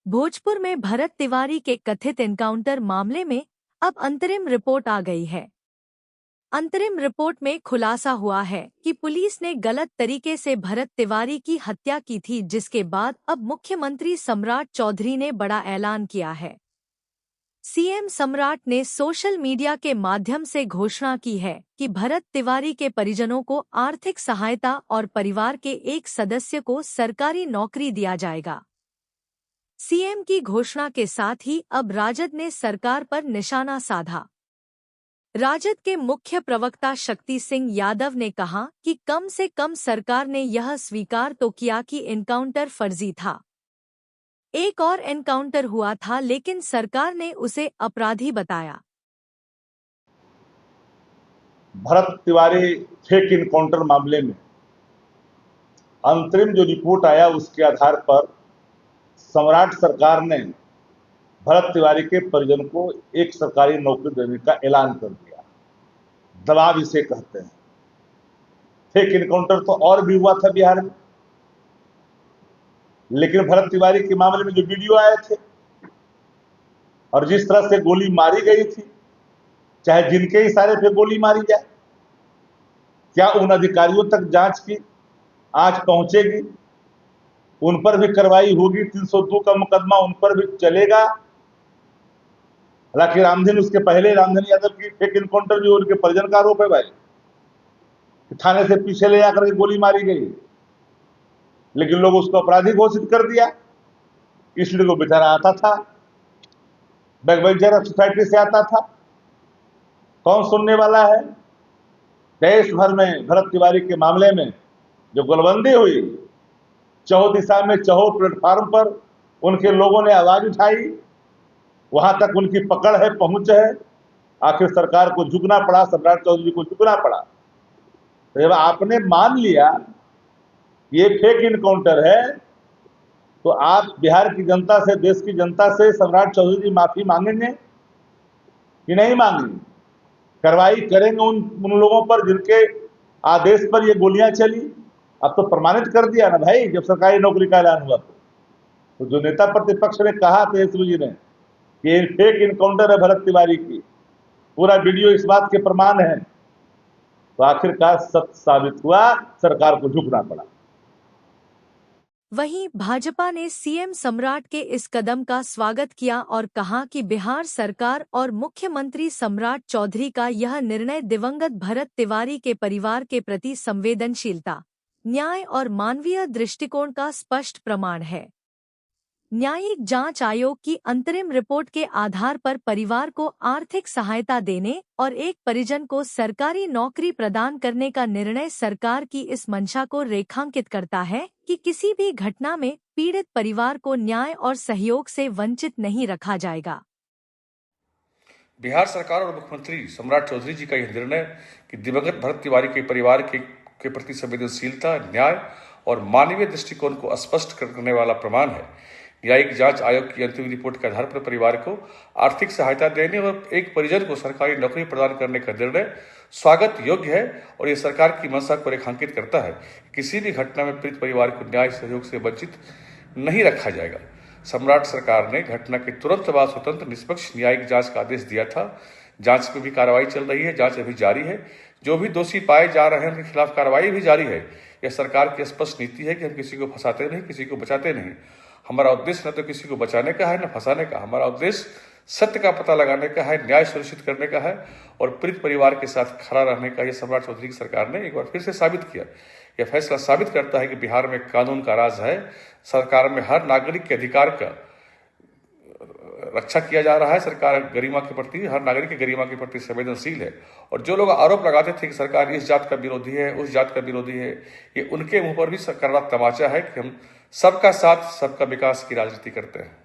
भोजपुर में भरत तिवारी के कथित एनकाउंटर मामले में अब अंतरिम रिपोर्ट आ गई है। अंतरिम रिपोर्ट में खुलासा हुआ है कि पुलिस ने गलत तरीके से भरत तिवारी की हत्या की थी, जिसके बाद अब मुख्यमंत्री सम्राट चौधरी ने बड़ा ऐलान किया है। सीएम सम्राट ने सोशल मीडिया के माध्यम से घोषणा की है कि भरत तिवारी के परिजनों को आर्थिक सहायता और परिवार के एक सदस्य को सरकारी नौकरी दिया जाएगा। सीएम की घोषणा के साथ ही अब राजद ने सरकार पर निशाना साधा। राजद के मुख्य प्रवक्ता शक्ति सिंह यादव ने कहा कि कम से कम सरकार ने यह स्वीकार तो किया कि एनकाउंटर फर्जी था। एक और एनकाउंटर हुआ था, लेकिन सरकार ने उसे अपराधी बताया। भरत तिवारी फेक एनकाउंटर मामले में अंतरिम जो रिपोर्ट आया उसके आधार पर सम्राट सरकार ने भरत तिवारी के परिजन को एक सरकारी नौकरी देने का ऐलान कर दिया। दबाव इसे कहते हैं। फेक एनकाउंटर तो और भी हुआ था बिहार में, लेकिन भरत तिवारी के मामले में जो वीडियो आए थे और जिस तरह से गोली मारी गई थी, चाहे जिनके इशारे पे गोली मारी जाए, क्या उन अधिकारियों तक जांच की आज पहुंचेगी? उन पर भी कार्रवाई होगी? 302 का मुकदमा उन पर भी चलेगा। हालांकि रामधन उसके पहले रामधन यादव की फेक एनकाउंटर जो उनके परिजन का आरोप है भाई, थाने से पीछे ले जाकर के गोली मारी गई, लेकिन लोग उसको अपराधी घोषित कर दिया। इसलिए वो बेचारा आता था, बैकबेंचर सोसाइटी से आता था, कौन सुनने वाला है? देश भर में भरत तिवारी के मामले में जो गोलबंदी हुई, चौह दिशा में चौह प्लेटफार्म पर उनके लोगों ने आवाज उठाई, वहां तक उनकी पकड़ है, पहुंच है। आखिर सरकार को झुकना पड़ा, सम्राट चौधरी को झुकना पड़ा। तो जब आपने मान लिया ये फेक एनकाउंटर है, तो आप बिहार की जनता से, देश की जनता से सम्राट चौधरी जी माफी मांगेंगे कि नहीं मांगेंगे? कार्रवाई करेंगे उन लोगों पर जिनके आदेश पर ये गोलियां चली? अब तो प्रमाणित कर दिया ना भाई, जब सरकारी नौकरी का ऐलान हुआ तो जो नेता प्रतिपक्ष ने कहा तेजस्वी जी ने कि ये फेक एनकाउंटर है भरत तिवारी की, पूरा वीडियो इस बात के प्रमाण है, तो आखिरकार सत्य साबित हुआ, सरकार को झुकना पड़ा। वहीं भाजपा ने सीएम सम्राट के इस कदम का स्वागत किया और कहा कि बिहार सरकार और मुख्यमंत्री सम्राट चौधरी का यह निर्णय दिवंगत भरत तिवारी के परिवार के प्रति संवेदनशीलता, न्याय और मानवीय दृष्टिकोण का स्पष्ट प्रमाण है। न्यायिक जांच आयोग की अंतरिम रिपोर्ट के आधार पर परिवार को आर्थिक सहायता देने और एक परिजन को सरकारी नौकरी प्रदान करने का निर्णय सरकार की इस मंशा को रेखांकित करता है कि किसी भी घटना में पीड़ित परिवार को न्याय और सहयोग से वंचित नहीं रखा जाएगा। बिहार सरकार और मुख्यमंत्री सम्राट चौधरी जी का यह निर्णय कि दिवंगत भरत तिवारी के परिवार के प्रति संवेदनशीलता, न्याय और मानवीय दृष्टिकोण को स्पष्ट करने वाला प्रमाण है। न्यायिक जांच आयोग की अंतिम रिपोर्ट के आधार पर परिवार को आर्थिक सहायता देने और एक परिजन को सरकारी नौकरी प्रदान करने का निर्णय स्वागत योग्य है और यह सरकार की मंशा को रेखांकित करता है। किसी भी घटना में पीड़ित परिवार को न्याय सहयोग से वंचित नहीं रखा जाएगा। सम्राट सरकार ने घटना के तुरंत बाद स्वतंत्र निष्पक्ष न्यायिक जांच का आदेश दिया था। जांच में भी कार्रवाई चल रही है, जांच अभी जारी है। जो भी दोषी पाए जा रहे हैं उनके खिलाफ कार्रवाई भी जारी है। यह सरकार की स्पष्ट नीति है कि हम किसी को फंसाते नहीं, किसी को बचाते नहीं। हमारा उद्देश्य न तो किसी को बचाने का है न फंसाने का। हमारा उद्देश्य सत्य का पता लगाने का है, न्याय सुनिश्चित करने का है और पीड़ित परिवार के साथ खड़ा रहने का। यह सम्राट चौधरी की सरकार ने एक बार फिर से साबित किया। यह फैसला साबित करता है कि बिहार में कानून का राज है। सरकार में हर नागरिक के अधिकार का रक्षा किया जा रहा है। सरकार गरिमा के प्रति, हर नागरिक की गरिमा के प्रति संवेदनशील है। और जो लोग आरोप लगाते थे कि सरकार इस जात का विरोधी है, उस जात का विरोधी है, ये उनके मुंह पर भी कर्रा तमाचा है कि हम सबका साथ, सबका विकास की राजनीति करते हैं।